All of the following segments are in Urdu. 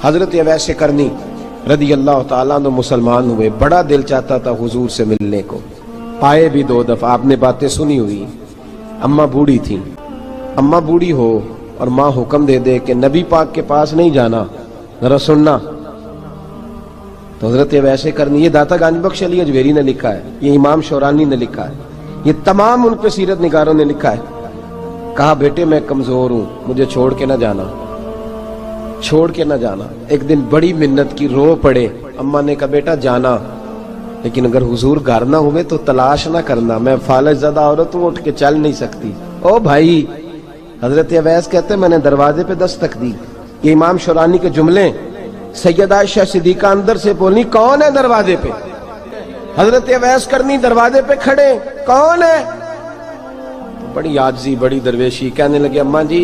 حضرت اویس کرنی رضی اللہ تعالیٰ عنہ مسلمان ہوئے، بڑا دل چاہتا تھا حضور سے ملنے کو، آئے بھی 2 دفعہ، آپ نے باتیں سنی ہوئی۔ اماں بوڑھی تھیں، اماں بوڑھی ہو اور ماں حکم دے دے کہ نبی پاک کے پاس نہیں جانا، ذرا سننا، تو حضرت اویس کرنی، یہ داتا گانج بخش علی اجویری نے لکھا ہے، یہ امام شورانی نے لکھا ہے، یہ تمام ان پہ سیرت نگاروں نے لکھا ہے، کہا بیٹے میں کمزور ہوں، مجھے چھوڑ کے نہ جانا، چھوڑ کے نہ جانا۔ ایک دن بڑی منت کی، رو پڑے، اماں نے کہا بیٹا جانا، لیکن اگر حضور گھر نہ ہوئے تو تلاش نہ کرنا، میں فالج زدہ عورت ہوں، اٹھ کے چل نہیں سکتی۔ او بھائی، حضرت اویس کہتے میں نے دروازے پہ دستک دی، یہ امام شورانی کے جملے، سیدہ عائشہ صدیقہ اندر سے بولی کون ہے دروازے پہ؟ حضرت اویس کرنی دروازے پہ کھڑے، کون ہے؟ بڑی عاجزی، بڑی درویشی، کہنے لگے اماں جی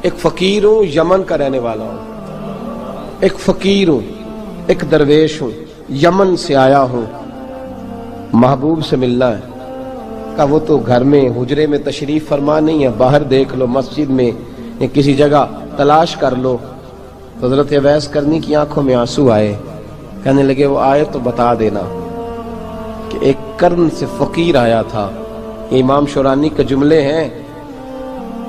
ایک فقیر ہوں، یمن کا رہنے والا ہوں، ایک فقیر ہوں، ایک درویش ہوں، یمن سے آیا ہوں، محبوب سے ملنا ہے۔ کہا وہ تو گھر میں حجرے میں تشریف فرما نہیں ہے، باہر دیکھ لو، مسجد میں یا کسی جگہ تلاش کر لو۔ تو حضرت اویس کرنی کی آنکھوں میں آنسو آئے، کہنے لگے وہ آئے تو بتا دینا کہ ایک قرن سے فقیر آیا تھا۔ یہ امام شورانی کے جملے ہیں۔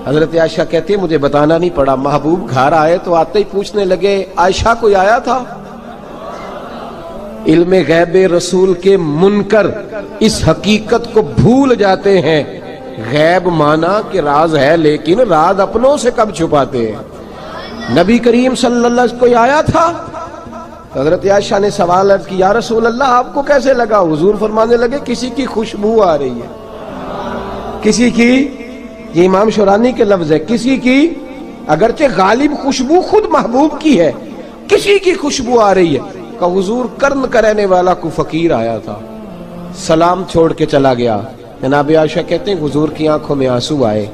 حضرت عائشہ کہتی ہے مجھے بتانا نہیں پڑا، محبوب گھر آئے تو آتے ہی پوچھنے لگے عائشہ کوئی آیا تھا؟ علم غیب رسول کے منکر اس حقیقت کو بھول جاتے ہیں، غیب مانا کہ راز ہے لیکن راز اپنوں سے کب چھپاتے ہیں۔ نبی کریم صلی اللہ علیہ وسلم کوئی آیا تھا؟ حضرت عائشہ نے سوال عرض کی یا رسول اللہ آپ کو کیسے لگا؟ حضور فرمانے لگے کسی کی خوشبو آ رہی ہے، کسی کی، یہ امام شورانی کے لفظ ہے، کسی کی، اگرچہ غالب خوشبو خود محبوب کی ہے، کسی کی خوشبو آ رہی ہے۔ کہ حضور قرن کا رہنے والا کو فقیر آیا تھا، سلام چھوڑ کے چلا گیا۔ جناب عائشہ کہتے ہیں حضور کی آنکھوں میں آنسو آئے۔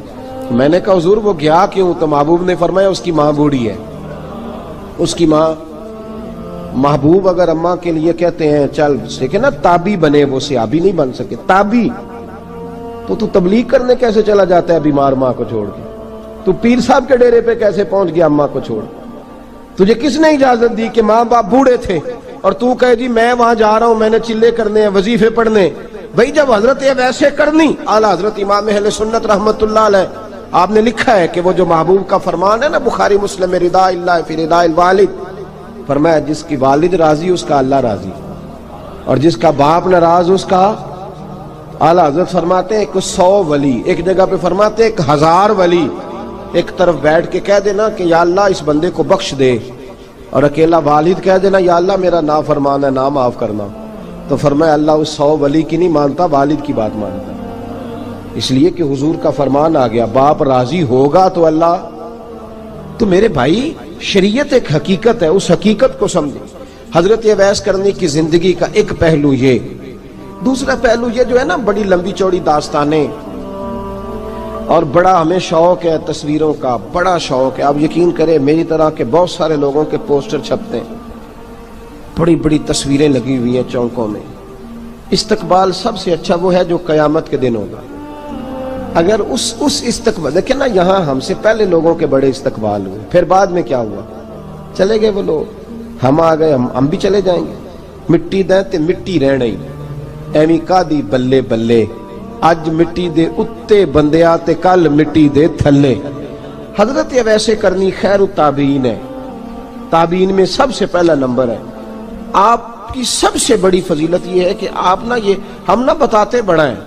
میں نے کہا حضور وہ گیا کیوں؟ تو محبوب نے فرمایا اس کی ماں بوڑھی ہے، اس کی ماں۔ محبوب اگر اماں کے لیے کہتے ہیں چل دیکھیں نا تابی بنے، وہ صحابی نہیں بن سکے، تابی، تو تبلیغ کرنے کیسے چلا جاتا ہے بیمار ماں کو چھوڑ کے؟ تو پیر صاحب کے ڈیرے پہ کیسے پہنچ گیا اماں کو چھوڑ؟ تجھے کس نے اجازت دی کہ ماں باپ بوڑھے تھے اور تو کہے جی میں وہاں جا رہا ہوں، میں نے چلے کرنے ہیں، وظیفے پڑھنے؟ بھئی جب حضرت اویس کرنی اعلیٰ حضرت امام اہل سنت رحمت اللہ علیہ، آپ نے لکھا ہے کہ وہ جو محبوب کا فرمان ہے نا بخاری مسلم میں، رضا اللہ فی رضا الوالد، فرمایا جس کی والد راضی اس کا اللہ راضی، اور جس کا باپ ناراض اس کا اعلیٰ حضرت فرماتے ہیں 100 ولی، ایک جگہ پہ فرماتے ہیں 1000 ولی ایک طرف بیٹھ کے کہہ دینا کہ یا اللہ اس بندے کو بخش دے، اور اکیلا والد کہہ دینا یا اللہ میرا نافرمان ہے نہ معاف کرنا، تو فرمایا اللہ اس 100 ولی کی نہیں مانتا، والد کی بات مانتا، اس لیے کہ حضور کا فرمان آ گیا باپ راضی ہوگا تو اللہ۔ تو میرے بھائی شریعت ایک حقیقت ہے، اس حقیقت کو سمجھیں۔ حضرت اویس کرنی کی زندگی کا ایک پہلو یہ، دوسرا پہلو یہ جو ہے نا بڑی لمبی چوڑی داستانیں، اور بڑا ہمیں شوق ہے تصویروں کا، بڑا شوق ہے۔ آپ یقین کریں میری طرح کے بہت سارے لوگوں کے پوسٹر چھپتے ہیں، بڑی بڑی تصویریں لگی ہوئی ہیں چوکوں میں۔ استقبال سب سے اچھا وہ ہے جو قیامت کے دن ہوگا۔ اگر اس استقبال دیکھیں نا، یہاں ہم سے پہلے لوگوں کے بڑے استقبال ہوئے، پھر بعد میں کیا ہوا؟ چلے گئے وہ لوگ، ہم آ گئے، ہم بھی چلے جائیں گے۔ مٹی دیں تے مٹی رہنا ہی، ایویں کا دی بلے بلے، اج مٹی دے اتے بندیا تے کل مٹی دے تھلے۔ حضرت اویس کرنی خیر التابعین ہے، تابعین میں سب سے پہلا نمبر ہے۔ آپ کی سب سے بڑی فضیلت یہ ہے کہ آپ نا، یہ ہم نہ بتاتے بڑا ہیں،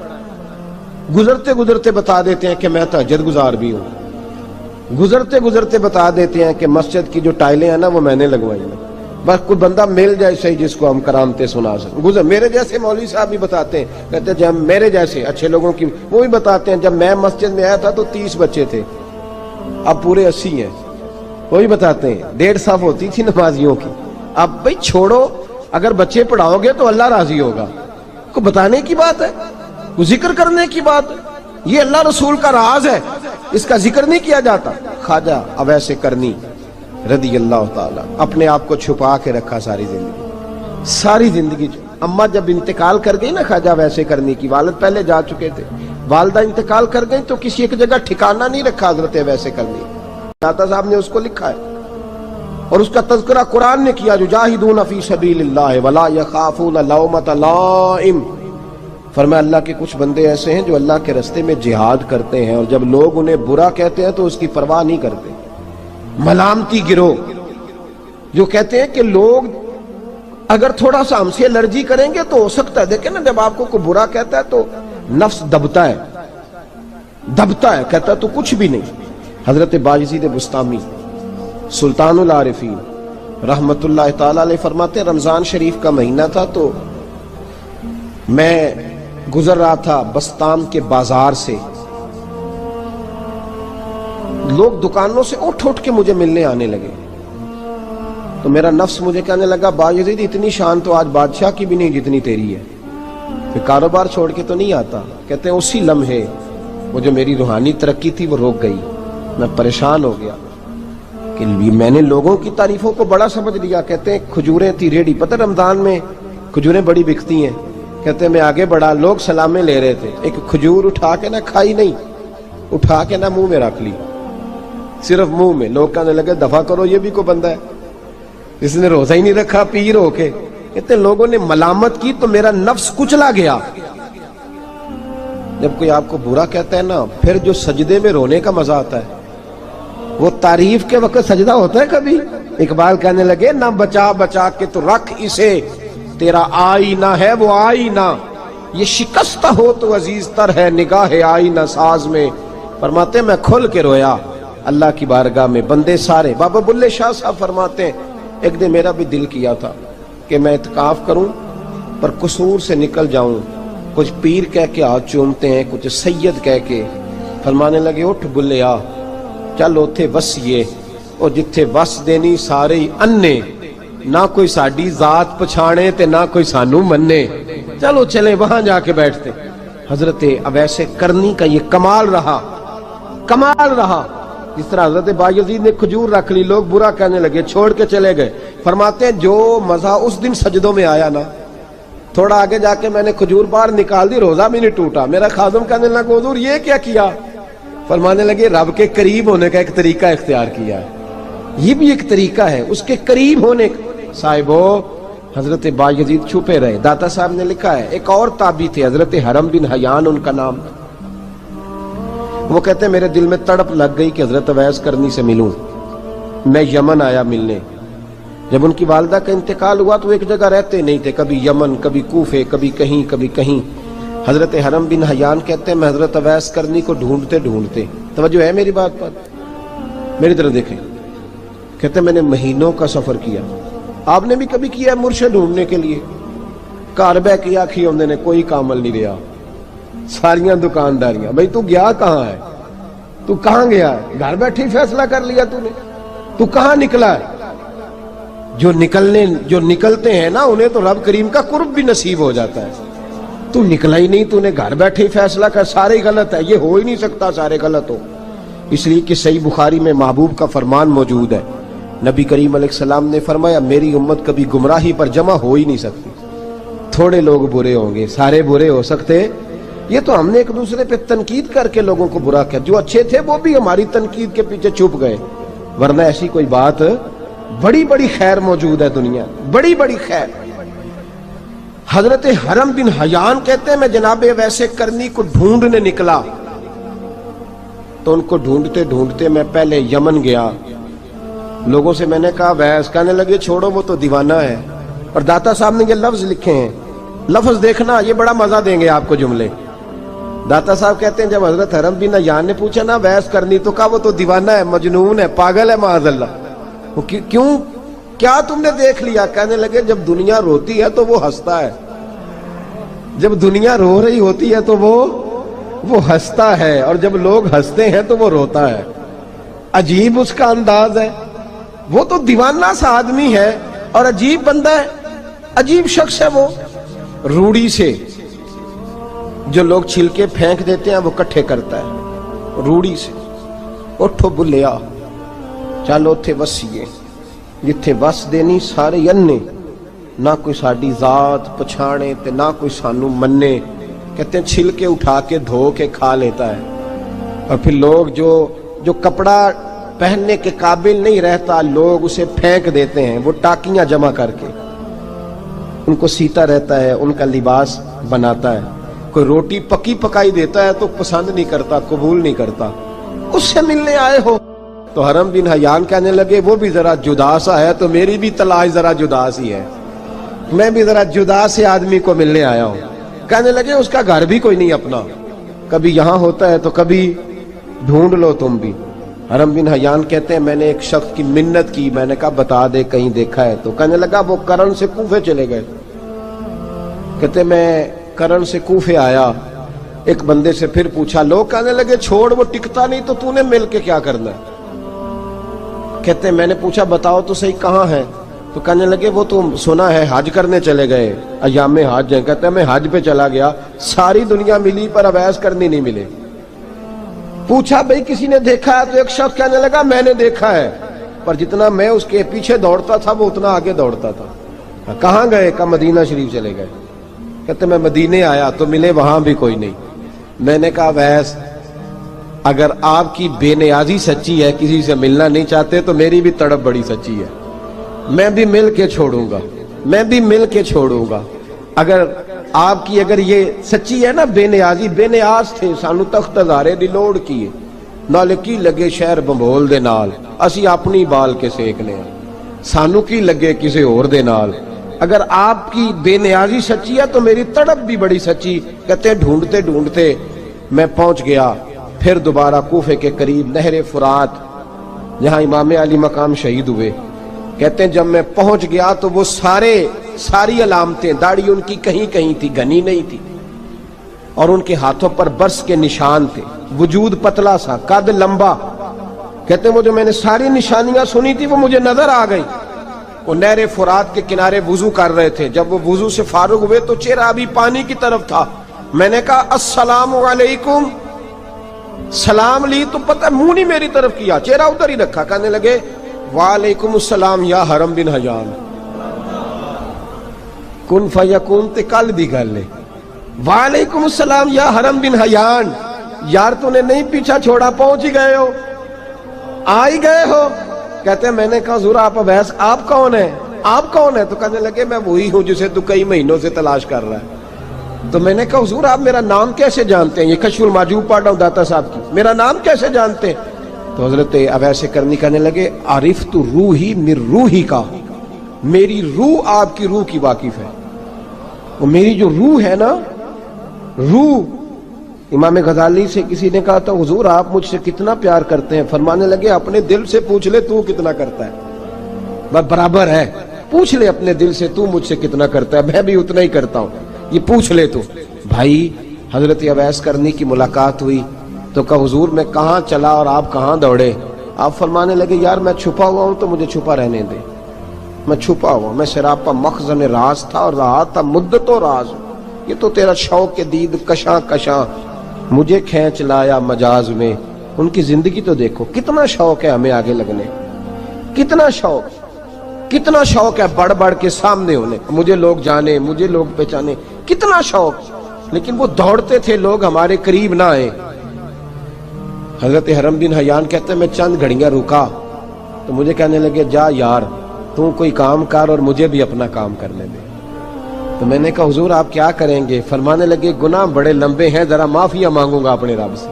گزرتے گزرتے بتا دیتے ہیں کہ میں تہجد گزار بھی ہوں، گزرتے گزرتے بتا دیتے ہیں کہ مسجد کی جو ٹائلیں ہیں نا وہ میں نے لگوائی ہیں، بس کوئی بندہ مل جائے صحیح جس کو ہم کرامتیں سنا سکیں۔ میرے جیسے مولوی صاحب بھی بتاتے ہیں، کہتے ہیں جب میرے جیسے اچھے لوگوں کی، وہ بھی بتاتے ہیں جب میں مسجد میں آیا تھا تو 30 بچے تھے، اب پورے 80 ہیں، وہی بتاتے ہیں 1.5 صف ہوتی تھی نمازیوں کی، اب بھائی چھوڑو، اگر بچے پڑھاؤ گے تو اللہ راضی ہوگا، کو بتانے کی بات ہے، وہ ذکر کرنے کی بات ہے، یہ اللہ رسول کا راز ہے، اس کا ذکر نہیں کیا جاتا۔ خواجہ اویس کرنی رضی اللہ تعالیٰ اپنے آپ کو چھپا کے رکھا ساری زندگی۔ اماں جب انتقال کر گئی نا خواجہ اویس کرنی کی، والد پہلے جا چکے تھے، والدہ انتقال کر گئی تو کسی ایک جگہ ٹھکانہ نہیں رکھا حضرت اویس کرنی، داتا صاحب نے اس کو لکھا ہے، اور اس کا تذکرہ قرآن نے کیا، یجاہدون فی سبیل اللہ ولا یخافون لومۃ لائم۔ فرمایا اللہ کے کچھ بندے ایسے ہیں جو اللہ کے راستے میں جہاد کرتے ہیں اور جب لوگ انہیں برا کہتے ہیں تو اس کی پرواہ نہیں کرتے۔ ملامتی گروہ جو کہتے ہیں کہ لوگ اگر تھوڑا سا ہم سے الرجی کریں گے تو ہو سکتا ہے، دیکھیں نا جب آپ کو کوئی برا کہتا ہے تو نفس دبتا ہے، کہتا ہے تو کچھ بھی نہیں۔ حضرت بایزید بسطامی سلطان العارفین رحمت اللہ تعالی علیہ فرماتے ہیں رمضان شریف کا مہینہ تھا تو میں گزر رہا تھا بسطام کے بازار سے، لوگ دکانوں سے اٹھ کے مجھے ملنے آنے لگے تو میرا نفس مجھے کہنے لگا بایزید اتنی شان تو آج بادشاہ کی بھی نہیں جتنی تیری ہے، پھر کاروبار چھوڑ کے تو نہیں آتا۔ کہتے ہیں اسی لمحے وہ جو میری روحانی ترقی تھی وہ رک گئی، میں پریشان ہو گیا کہ میں نے لوگوں کی تعریفوں کو بڑا سمجھ لیا۔ کہتے ہیں کھجوریں تھی ریڈی، پتہ رمضان میں کھجوریں بڑی بکتی ہیں، کہتے ہیں میں آگے بڑھا، لوگ سلامیں لے رہے تھے، ایک کھجور اٹھا کے نہ کھائی نہیں، اٹھا کے نہ منہ میں رکھ لی، صرف منہ میں۔ لوگ کہنے لگے دفع کرو، یہ بھی کوئی بندہ ہے اس نے روزہ ہی نہیں رکھا پیر ہو کے۔ کہتے ہیں لوگوں نے ملامت کی تو میرا نفس کچلا گیا۔ جب کوئی آپ کو برا کہتا ہے نا، پھر جو سجدے میں رونے کا مزہ آتا ہے، وہ تعریف کے وقت سجدہ ہوتا ہے کبھی؟ اقبال کہنے لگے نہ بچا بچا کے تو رکھ اسے، تیرا آئینہ ہے وہ آئینہ، یہ شکستہ ہو تو عزیز تر ہے نگاہ آئینہ ساز میں۔ فرماتے ہیں میں کھل کے رویا اللہ کی بارگاہ میں، بندے سارے۔ بابا بلے شاہ صاحب فرماتے ہیں ایک دن میرا بھی دل کیا تھا کہ میں اعتکاف کروں پر قصور سے نکل جاؤں، کچھ پیر کہہ کے ہاتھ چومتے ہیں، کچھ سید کہہ کے۔ فرمانے لگے اٹھ بلے آ، چل اوتھے وسیے اور جتھے وس دینی سارے ہی انے، نہ کوئی ساڈی ذات پچھانے تے نہ کوئی سانو مننے، چلو چلے وہاں جا کے بیٹھتے۔ حضرت اویس کرنی کا یہ کمال رہا، جس طرح حضرت بایزید نے کھجور رکھ لی، لوگ برا کہنے لگے، چھوڑ کے چلے گئے۔ فرماتے ہیں جو مزہ اس دن سجدوں میں آیا نا، تھوڑا آگے جا کے میں نے کھجور باہر نکال دی، روزہ بھی نہیں ٹوٹا۔ میرا خادم کہنے لگا حضور یہ کیا کیا؟ فرمانے لگے رب کے قریب ہونے کا ایک طریقہ اختیار کیا ہے، یہ بھی ایک طریقہ ہے اس کے قریب ہونے کا۔ صاحبو حضرت بایزید چھپے رہے۔ داتا صاحب نے لکھا ہے ایک اور تابعی تھے حضرت حرم بن حیان ان کا نام، وہ کہتے ہیں میرے دل میں تڑپ لگ گئی کہ حضرت اویس کرنی سے ملوں۔ میں یمن آیا ملنے، جب ان کی والدہ کا انتقال ہوا تو ایک جگہ رہتے نہیں تھے، کبھی یمن، کبھی کوفے، کبھی کہیں۔ حضرت حرم بن حیان کہتے ہیں میں حضرت اویس کرنی کو ڈھونڈتے، توجہ ہے میری بات پر، میری طرف دیکھیں، کہتے ہیں میں نے مہینوں کا سفر کیا۔ آپ نے بھی کبھی کیا ہے مرشد ڈھونڈنے کے لیے؟ گھر بہ کے آکھی ہوندے نے کوئی کامل نہیں رہا، ساریاں دکانداریاں۔ بھئی تو گیا کہاں ہے؟ تو کہاں گیا ہے؟ گھر بیٹھے ہی فیصلہ کر لیا تو نے؟ تو کہاں نکلا ہے؟ جو نکلتے ہیں نا انہیں تو رب کریم کا قرب بھی نصیب ہو جاتا ہے۔ تو نکلا ہی نہیں، تو نے گھر بیٹھے ہی فیصلہ کر سارے غلط ہے، یہ ہو ہی نہیں سکتا سارے غلط ہو۔ اس لیے کہ صحیح بخاری میں محبوب کا فرمان موجود ہے، نبی کریم علیہ السلام نے فرمایا میری امت کبھی گمراہی پر جمع ہو ہی نہیں سکتی، تھوڑے لوگ برے ہوں گے، سارے برے ہو سکتے۔ یہ تو ہم نے ایک دوسرے پہ تنقید کر کے لوگوں کو برا کیا، جو اچھے تھے وہ بھی ہماری تنقید کے پیچھے چھپ گئے، ورنہ ایسی کوئی بات، بڑی خیر موجود ہے دنیا، بڑی خیر۔ حضرت حرم بن حیان کہتے ہیں میں جناب اویس کرنی کو ڈھونڈنے نکلا تو ان کو ڈھونڈتے میں پہلے یمن گیا، لوگوں سے میں نے کہا اویس، کہنے لگے چھوڑو وہ تو دیوانہ ہے۔ اور داتا صاحب نے یہ لفظ لکھے ہیں، لفظ دیکھنا یہ بڑا مزہ دیں گے آپ کو جملے۔ داتا صاحب کہتے ہیں جب حضرت حرم بن حیان نے پوچھا نا اویس کرنی، تو کہا وہ تو دیوانہ ہے، مجنون ہے، پاگل ہے معاذ اللہ۔ وہ کیوں؟ کیا تم نے دیکھ لیا؟ کہنے لگے جب دنیا روتی ہے تو وہ ہنستا ہے، جب دنیا رو رہی ہوتی ہے تو وہ ہنستا ہے، اور جب لوگ ہنستے ہیں تو وہ روتا ہے۔ عجیب اس کا انداز ہے، وہ تو دیوانہ سا آدمی ہے اور عجیب بندہ ہے، عجیب شخص ہے وہ۔ روڑی سے جو لوگ چھلکے پھینک دیتے ہیں وہ کٹھے کرتا ہے، روڑی سے۔ اٹھو بلیا چل اوتھے وسیے جتھے وس دینی سارے انے، نہ کوئی ساڈی ذات پچھانے تے نہ کوئی سانو مننے۔ کہتے ہیں چھلکے اٹھا کے دھو کے کھا لیتا ہے، اور پھر لوگ جو کپڑا پہننے کے قابل نہیں رہتا، لوگ اسے پھینک دیتے ہیں، وہ ٹاکیاں جمع کر کے ان کو سیتا رہتا ہے، ان کا لباس بناتا ہے۔ کوئی روٹی پکی پکائی دیتا ہے تو پسند نہیں کرتا، قبول نہیں کرتا، اس سے ملنے آئے ہو؟ تو حرم بن حیان کہنے لگے وہ بھی ذرا جدا سا ہے تو میری بھی تلاش ذرا جدا سی ہے، میں بھی ذرا جدا سے آدمی کو ملنے آیا ہوں۔ کہنے لگے اس کا گھر بھی کوئی نہیں اپنا، کبھی یہاں ہوتا ہے تو کبھی ڈھونڈ لو تم بھی۔ حرم بن حیان کہتے ہیں میں نے ایک شخص کی منت کی، میں نے کہا بتا دے کہیں دیکھا ہے تو؟ کہنے لگا وہ کرن سے کوفے چلے گئے۔ کہتے میں کرن سے کوفے آیا، ایک بندے سے پھر پوچھا، لوگ کہنے لگے چھوڑ وہ ٹکتا نہیں تو نے مل کے کیا کرنا ہے؟ کہتے میں نے پوچھا بتاؤ تو صحیح کہاں ہے؟ تو کہنے لگے وہ تو سنا ہے حج کرنے چلے گئے، ایام حج ہیں۔ کہتے میں حج پہ چلا گیا، ساری دنیا ملی پر اویس کرنی نہیں ملے۔ پوچھا بھئی کسی نے دیکھا ہے؟ تو ایک شخص کہنے لگا میں نے دیکھا ہے، پر جتنا میں اس کے پیچھے دوڑتا تھا وہ اتنا آگے دوڑتا تھا۔ کہاں گئے؟ کہ مدینہ شریف چلے گئے۔ کہتے میں مدینے آیا تو ملے وہاں بھی کوئی نہیں۔ میں نے کہا ویس اگر آپ کی بے نیازی سچی ہے، کسی سے ملنا نہیں چاہتے، تو میری بھی تڑپ بڑی سچی ہے، میں بھی مل کے چھوڑوں گا، میں بھی مل کے چھوڑوں گا۔ اگر آپ کی اگر یہ سچی ہے نا بے نیازی، بے نیاز تھے، سانو تخت ہزارے دی لوڑ کی نال کی لگے شہر بمبول دے نال، اسی اپنی بال کے سیکنے ہیں، سانو کی لگے کسی اور دے نال۔ اگر آپ کی بے نیازی سچی ہے تو میری تڑپ بھی بڑی سچی۔ کہتے ہیں ڈھونڈتے ڈھونڈتے میں پہنچ گیا پھر دوبارہ کوفے کے قریب نہر فرات جہاں امام علی مقام شہید ہوئے۔ کہتے ہیں جب میں پہنچ گیا تو وہ ساری علامتیں، داڑھی ان کی کہیں کہیں تھی، گھنی نہیں تھی، اور ان کے ہاتھوں پر برس کے نشان تھے، وجود پتلا سا، قد لمبا۔ کہتے ہیں وہ جو میں نے ساری نشانیاں سنی تھی وہ مجھے نظر آ گئی۔ وہ نہر فرات کے کنارے وضو کر رہے تھے، جب وہ وضو سے فارغ ہوئے تو چہرہ ابھی پانی کی طرف تھا۔ میں نے کہا السلام علیکم، سلام لی تو پتہ منہ نہیں میری طرف کیا، چہرہ ادھر ہی رکھا۔ کہنے لگے وعلیکم السلام یا حرم بن حیان، کن فیکون تے کل دی گل ہے۔ وعلیکم السلام یا حرم بن حیان، یار تو نے نہیں پیچھا چھوڑا، پہنچ ہی گئے ہو، آ ہی گئے ہو۔ کہتے ہیں میں نے کہا حضور آپ اویس آپ کون ہیں؟ آپ کون ہیں؟ تو کہنے لگے میں وہی ہوں جسے تو کئی مہینوں سے تلاش کر رہا ہے۔ تو میں نے کہا حضور آپ میرا نام کیسے جانتے ہیں؟ یہ کشف المحجوب پڑھ رہا ہوں داتا صاحب کی، میرا نام کیسے جانتے ہیں؟ تو حضرت اویس کرنی کہنے لگے عرفت روحی من روحی کا، میری روح آپ کی روح کی واقف ہے، وہ میری جو روح ہے نا، روح۔ امام غزالی سے کسی نے کہا تھا حضور آپ مجھ سے کتنا پیار کرتے ہیں؟ فرمانے لگے اپنے دل سے پوچھ لے تو کتنا کرتا ہے، برابر ہے، پوچھ لے اپنے دل سے تو مجھ سے کتنا کرتا ہے، میں بھی اتنا ہی کرتا ہوں، یہ پوچھ لے تو۔ بھائی حضرت اویس کرنی کی ملاقات ہوئی تو کہا حضور میں کہاں چلا اور آپ کہاں دوڑے؟ آپ فرمانے لگے یار میں چھپا ہوا ہوں تو مجھے چھپا رہنے دے، میں چھپا ہوا، میں سراپا مخزن راز تھا اور رہا تھا مدت و راز۔ یہ تو تیرا شوق کے دید کشاں کشاں مجھے کھینچ لایا مجاز میں۔ ان کی زندگی تو دیکھو، کتنا شوق ہے ہمیں آگے لگنے، کتنا شوق ہے بڑھ بڑھ کے سامنے ہونے، مجھے لوگ جانے، مجھے لوگ پہچانے، کتنا شوق، لیکن وہ دوڑتے تھے لوگ ہمارے قریب نہ آئے۔ حضرت حرم بن حیان کہتے ہیں میں چند گھڑیاں رکا تو مجھے کہنے لگے جا یار تو کوئی کام کر اور مجھے بھی اپنا کام کرنے دے۔ تو میں نے کہا حضور آپ کیا کریں گے؟ فرمانے لگے گناہ بڑے لمبے ہیں، ذرا معافیاں مانگوں گا اپنے رب سے،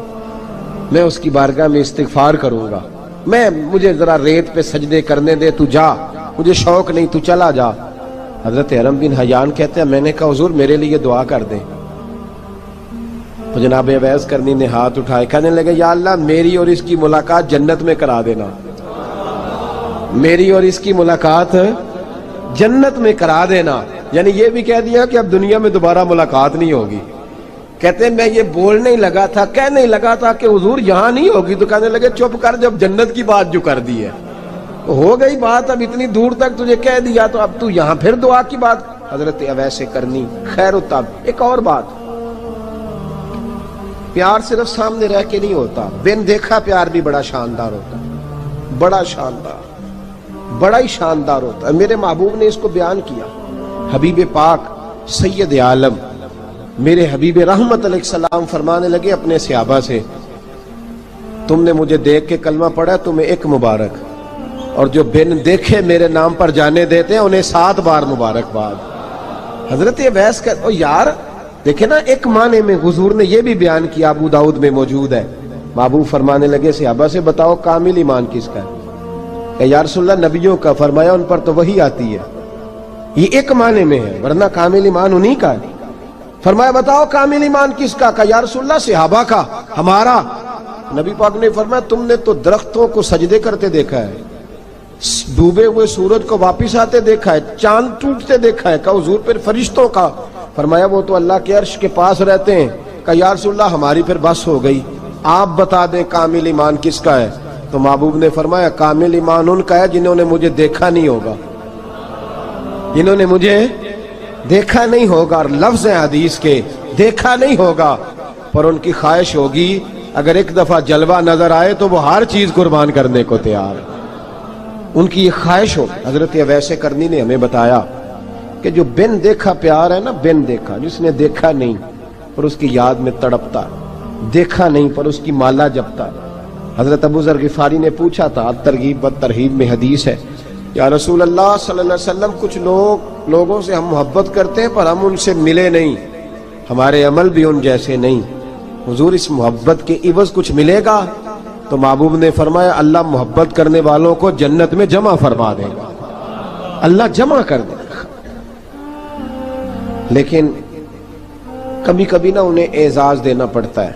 میں اس کی بارگاہ میں استغفار کروں گا، مجھے ذرا ریت پہ سجدے کرنے دے، تو جا، مجھے شوق نہیں، تو چلا جا۔ حضرت حرم بن حیان کہتے ہیں میں نے کہا حضور میرے لیے دعا کر دیں۔ تو جناب اویس کرنی نے ہاتھ اٹھائے، کہنے لگے یا اللہ میری اور اس کی ملاقات جنت میں کرا دینا، میری اور اس کی ملاقات جنت میں کرا دینا، یعنی یہ بھی کہہ دیا کہ اب دنیا میں دوبارہ ملاقات نہیں ہوگی۔ کہتے ہیں میں یہ بولنے ہی لگا تھا، کہنے ہی لگا تھا کہ حضور یہاں نہیں ہوگی، تو کہنے لگے چپ کر، جب جنت کی بات جو کر دی ہے ہو گئی بات، اب اتنی دور تک تجھے کہہ دیا تو اب تو یہاں پھر دعا کی بات۔ حضرت اویس کرنی خیر التاب۔ ایک اور بات، پیار صرف سامنے رہ کے نہیں ہوتا، بن دیکھا پیار بھی بڑا شاندار ہوتا، بڑا شاندار، بڑا ہی شاندار ہوتا ہے۔ میرے محبوب نے اس کو بیان کیا، حبیب پاک سید عالم میرے حبیب رحمت علیہ السلام فرمانے لگے اپنے صحابہ سے، تم نے مجھے دیکھ کے کلمہ پڑھا تمہیں ایک مبارک، اور جو بن دیکھے میرے نام پر جانے دیتے ہیں انہیں 7 بار مبارکباد۔ حضرت اویس کا یار دیکھیں نا، ایک معنی میں حضور نے یہ بھی بیان کیا، ابو داؤد میں موجود ہے۔ محبوب فرمانے لگے صحابہ سے بتاؤ کامل ایمان کس کا ہے؟ کہ یا رسول اللہ نبیوں کا۔ فرمایا ان پر تو وہی آتی ہے، یہ ایک معنی میں ہے، ورنہ کامل ایمان انہی کا ہے۔ فرمایا بتاؤ کامل ایمان کس کا؟ کہ یا رسول اللہ صحابہ کا، ہمارا۔ نبی پاک نے فرمایا تم نے تو درختوں کو سجدے کرتے دیکھا ہے، ڈوبے ہوئے سورج کو واپس آتے دیکھا ہے، چاند ٹوٹتے دیکھا ہے۔ کہ حضور پھر فرشتوں کا؟ فرمایا وہ تو اللہ کے عرش کے پاس رہتے ہیں۔ کہ یا رسول اللہ ہماری پھر بس ہو گئی، آپ بتا دیں کامل ایمان کس کا ہے؟ تو محبوب نے فرمایا کامل ایمان ان کا ہے جنہوں نے مجھے دیکھا نہیں ہوگا، جنہوں نے مجھے دیکھا نہیں ہوگا، اور لفظ ہیں حدیث کے، دیکھا نہیں ہوگا پر ان کی خواہش ہوگی اگر ایک دفعہ جلوہ نظر آئے تو وہ ہر چیز قربان کرنے کو تیار ہے، ان کی یہ خواہش ہو۔ حضرت اویس کرنی نے ہمیں بتایا کہ جو بن دیکھا پیار ہے نا، بن دیکھا، جس نے دیکھا نہیں پر اس کی یاد میں تڑپتا، دیکھا نہیں پر اس کی مالا جپتا۔ حضرت ابو ذر غفاری نے پوچھا تھا، ترغیب و ترہیب میں حدیث ہے، یا رسول اللہ صلی اللہ علیہ وسلم کچھ لوگوں سے ہم محبت کرتے ہیں پر ہم ان سے ملے نہیں، ہمارے عمل بھی ان جیسے نہیں، حضور اس محبت کے عوض کچھ ملے گا؟ تو محبوب نے فرمایا اللہ محبت کرنے والوں کو جنت میں جمع فرما دے گا، اللہ جمع کر دے گا۔ لیکن کبھی کبھی نا انہیں اعزاز دینا پڑتا ہے،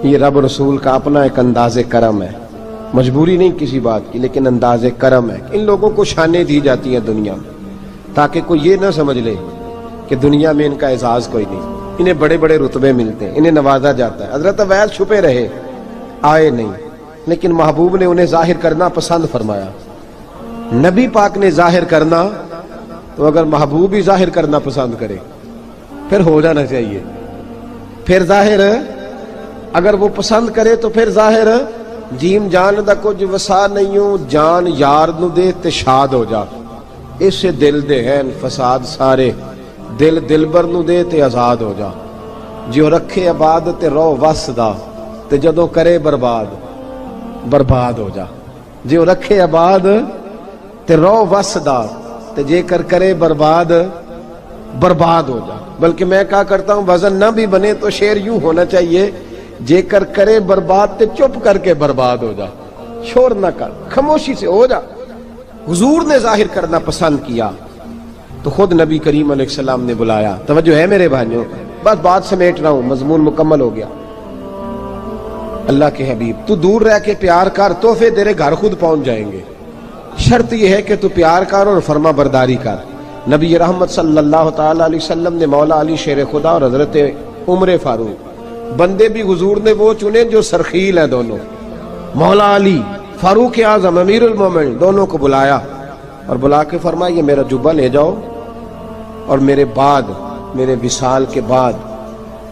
یہ رب رسول کا اپنا ایک انداز کرم ہے، مجبوری نہیں کسی بات کی، لیکن انداز کرم ہے۔ ان لوگوں کو شانیں دی جاتی ہیں دنیا میں تاکہ کوئی یہ نہ سمجھ لے کہ دنیا میں ان کا اعزاز کوئی نہیں، انہیں بڑے بڑے رتبے ملتے ہیں، انہیں نوازا جاتا ہے۔ حضرت اویس چھپے رہے، آئے نہیں، لیکن محبوب نے انہیں ظاہر کرنا پسند فرمایا۔ نبی پاک نے ظاہر کرنا تو اگر محبوب ہی ظاہر کرنا پسند کرے پھر ہو جانا چاہیے، پھر ظاہر اگر وہ پسند کرے تو پھر ظاہر جیم جان دا کچھ وسا نہیں ہوں، جان یار نو دے تے شاد ہو جا، اس سے دل دے ہیں فساد سارے، دل دلبر نو دے تے آزاد ہو جا، جو رکھے آباد تے رو وس دا تے جدوں کرے برباد برباد ہو جا، جو رکھے آباد تے رو وس دا تے جے کر کرے برباد برباد ہو جا۔ بلکہ میں کہا کرتا ہوں وزن نہ بھی بنے تو شعر یوں ہونا چاہیے، جے کر کرے برباد تے چپ کر کے برباد ہو جا، شور نہ کر، خاموشی سے ہو جا۔ حضور نے ظاہر کرنا پسند کیا تو خود نبی کریم علیہ السلام نے بلایا۔ توجہ ہے میرے بھائیوں، بس بات سمیٹ رہا ہوں، مضمون مکمل ہو گیا۔ اللہ کے حبیب تو دور رہ کے پیار کر، تحفے تیرے گھر خود پہنچ جائیں گے، شرط یہ ہے کہ تو پیار کر اور فرما برداری کر۔ نبی رحمت صلی اللہ تعالی علیہ وسلم نے مولا علی شیر خدا اور حضرت عمر فاروق، بندے بھی حضور نے وہ چنے جو سرخیل ہیں دونوں، مولا علی فاروق اعظم امیر المومنین، دونوں کو بلایا اور بلا کے فرمایا یہ میرا جبہ لے جاؤ اور میرے بعد، میرے وصال کے بعد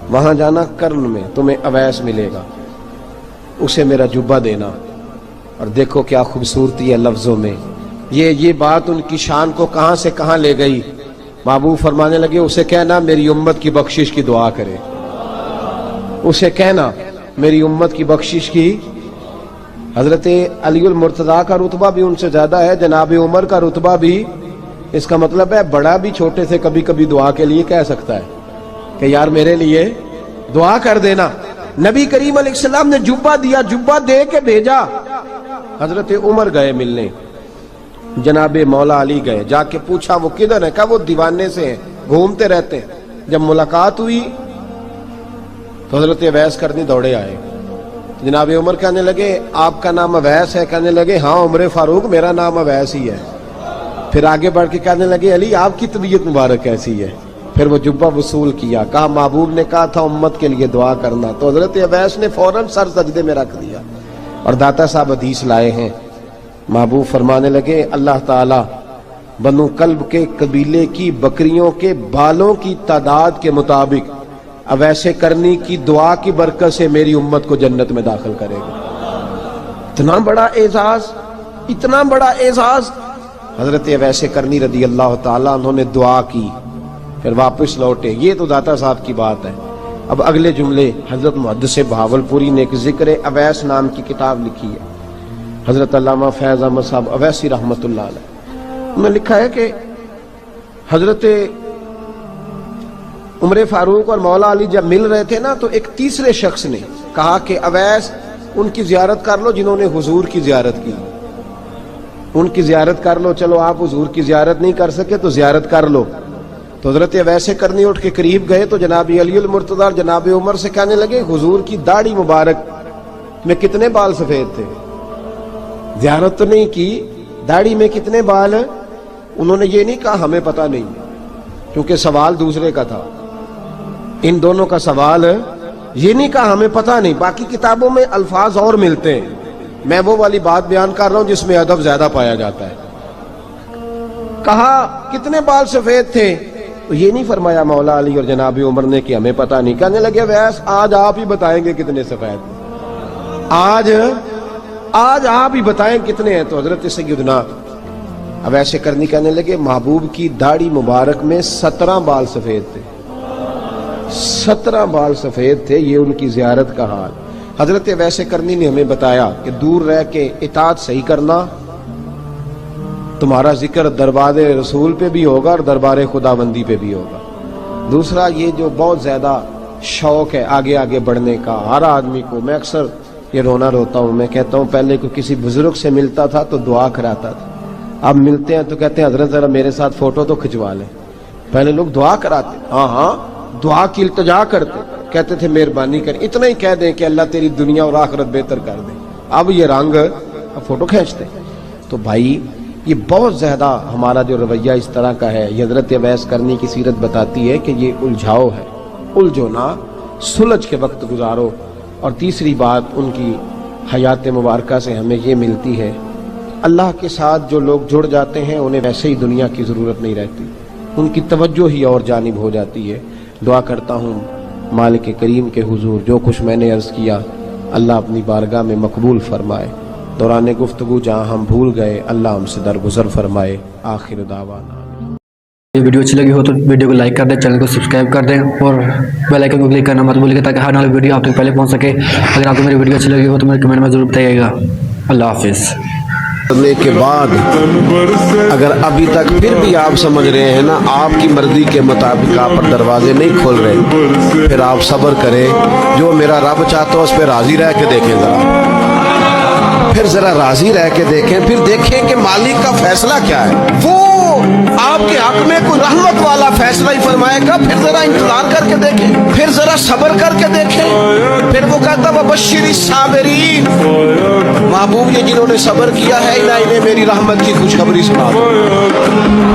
وہاں جانا کرن میں تمہیں اویس ملے گا، اسے میرا جبہ دینا۔ اور دیکھو کیا خوبصورتی ہے لفظوں میں، یہ بات ان کی شان کو کہاں سے کہاں لے گئی۔ محبوب فرمانے لگے اسے کہنا میری امت کی بخشش کی دعا کرے، اسے کہنا میری امت کی بخشش کی۔ حضرت علی المرتضیٰ کا رتبہ بھی ان سے زیادہ ہے، جناب عمر کا رتبہ بھی، اس کا مطلب ہے بڑا بھی چھوٹے سے کبھی کبھی دعا کے لیے کہہ سکتا ہے کہ یار میرے لیے دعا کر دینا۔ نبی کریم علیہ السلام نے جبہ دیا، جبہ دے کے بھیجا۔ حضرت عمر گئے ملنے، جناب مولا علی گئے، جا کے پوچھا وہ کدھر ہے؟ کہا وہ دیوانے سے ہیں، گھومتے رہتے ہیں۔ جب ملاقات ہوئی تو حضرت اویس کرنی دوڑے آئے، جناب عمر کہنے لگے آپ کا نام اویس ہے؟ کہنے لگے ہاں عمر فاروق میرا نام اویس ہی ہے۔ پھر آگے بڑھ کے کہنے لگے علی آپ کی طبیعت مبارک کیسی ہے؟ پھر وہ جبہ وصول کیا، کہا محبوب نے کہا تھا امت کے لیے دعا کرنا، تو حضرت اویس نے فوراً سر سجدے میں رکھ دیا۔ اور داتا صاحب حدیث لائے ہیں، محبوب فرمانے لگے اللہ تعالی بنو کلب کے قبیلے کی بکریوں کے بالوں کی تعداد کے مطابق اویس کرنی کی دعا کی برکت سے میری امت کو جنت میں داخل کرے گا۔ اتنا بڑا اعزاز، اتنا بڑا اعزاز۔ حضرت اویس کرنی رضی اللہ تعالیٰ انہوں نے دعا کی، پھر واپس لوٹے۔ یہ تو داتا صاحب کی بات ہے، اب اگلے جملے حضرت محدث بہاولپوری نے ایک ذکر اویس نام کی کتاب لکھی ہے، حضرت علامہ فیض احمد صاحب اویسی رحمۃ اللہ علیہ، انہوں نے لکھا ہے کہ حضرت عمر فاروق اور مولا علی جب مل رہے تھے نا تو ایک تیسرے شخص نے کہا کہ اویس ان کی زیارت کر لو جنہوں نے حضور کی زیارت کی، ان کی زیارت کر لو، چلو آپ حضور کی زیارت نہیں کر سکے تو زیارت کر لو۔ تو حضرت اویس کرنی اٹھ کے قریب گئے تو جناب علی المرتضیٰ اور جناب عمر سے کہنے لگے حضور کی داڑھی مبارک میں کتنے بال سفید تھے؟ زیارت تو نہیں کی، داڑھی میں کتنے بال؟ انہوں نے یہ نہیں کہا ہمیں پتہ نہیں، کیونکہ سوال دوسرے کا تھا، ان دونوں کا سوال یہ نہیں کہا ہمیں پتہ نہیں۔ باقی کتابوں میں الفاظ اور ملتے ہیں، میں وہ والی بات بیان کر رہا ہوں جس میں ادب زیادہ پایا جاتا ہے۔ کہا کتنے بال سفید تھے؟ تو یہ نہیں فرمایا مولا علی اور جناب عمر نے کہ ہمیں پتہ نہیں، کہنے لگے ویس آج آپ ہی بتائیں گے کتنے سفید تھے، آج آپ ہی بتائیں کتنے ہیں۔ تو حضرت سیدنا اویس کرنی کہنے لگے محبوب کی داڑھی مبارک میں 17 بال سفید تھے، 17 بال سفید تھے، یہ ان کی زیارت کا حال۔ حضرت اویس کرنی نے ہمیں بتایا کہ دور رہ کے اطاعت صحیح کرنا، تمہارا ذکر دربار رسول پہ بھی ہوگا اور دربار خداوندی پہ بھی ہوگا۔ دوسرا یہ جو بہت زیادہ شوق ہے آگے آگے بڑھنے کا ہر آدمی کو، میں اکثر یہ رونا روتا ہوں، میں کہتا ہوں پہلے کو کسی بزرگ سے ملتا تھا تو دعا کراتا تھا، اب ملتے ہیں تو کہتے ہیں حضرت ذرا میرے ساتھ فوٹو تو کھنچوا لیں۔ پہلے لوگ دعا کراتے، ہاں دعا کی التجا کرتے، کہتے تھے مہربانی کر، اتنا ہی کہہ دیں کہ اللہ تیری دنیا اور آخرت بہتر کر دے، اب یہ رنگ اب فوٹو کھینچتے۔ تو بھائی یہ بہت زیادہ ہمارا جو رویہ اس طرح کا ہے، یہ حضرت اویس کرنی کی سیرت بتاتی ہے کہ یہ الجھاؤ ہے، الجھو نہ، سلجھ کے وقت گزارو۔ اور تیسری بات ان کی حیات مبارکہ سے ہمیں یہ ملتی ہے، اللہ کے ساتھ جو لوگ جڑ جاتے ہیں انہیں ویسے ہی دنیا کی ضرورت نہیں رہتی، ان کی توجہ ہی اور جانب ہو جاتی ہے۔ دعا کرتا ہوں مالک کریم کے حضور جو کچھ میں نے عرض کیا اللہ اپنی بارگاہ میں مقبول فرمائے، دوران گفتگو جہاں ہم بھول گئے اللہ ہم سے درگزر فرمائے۔ آخر دعوانا یہ ویڈیو اچھی لگی ہو تو ویڈیو کو لائک کر دیں، چینل کو سبسکرائب کر دیں اور بیل آئیکن کو کلک کرنا مت بھولیے تاکہ ہر نئی ویڈیو آپ تک پہلے پہنچ سکے۔ اگر آپ کو میری ویڈیو اچھی لگی ہو تو میرے کمنٹ میں ضرور بتائیے گا۔ اللہ حافظ۔ کرنے کے بعد اگر ابھی تک پھر بھی آپ سمجھ رہے ہیں نا آپ کی مرضی کے مطابق آپ پر دروازے نہیں کھول رہے، پھر آپ صبر کریں، جو میرا رب چاہتا ہو اس پہ راضی رہ کے دیکھیں، پھر ذرا راضی رہ کے دیکھیں، پھر دیکھیں کہ مالک کا فیصلہ کیا ہے، وہ آپ کے حق میں کوئی رحمت والا فیصلہ ہی فرمائے گا، پھر ذرا انتظار کر کے دیکھیں، پھر ذرا صبر کر کے دیکھیں۔ پھر وہ کہتا وبشر الصابرین، محبوب یہ جنہوں نے صبر کیا ہے انہیں میری رحمت کی خوشخبری سنا دو۔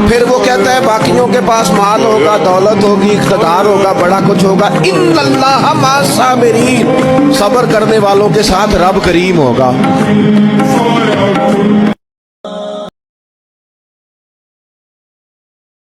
پھر وہ کہتا ہے باقیوں کے پاس مال ہوگا، دولت ہوگی، اقتدار ہوگا، بڑا کچھ ہوگا، ان اللہ مع الصابرین، صبر کرنے والوں کے ساتھ رب کریم ہوگا۔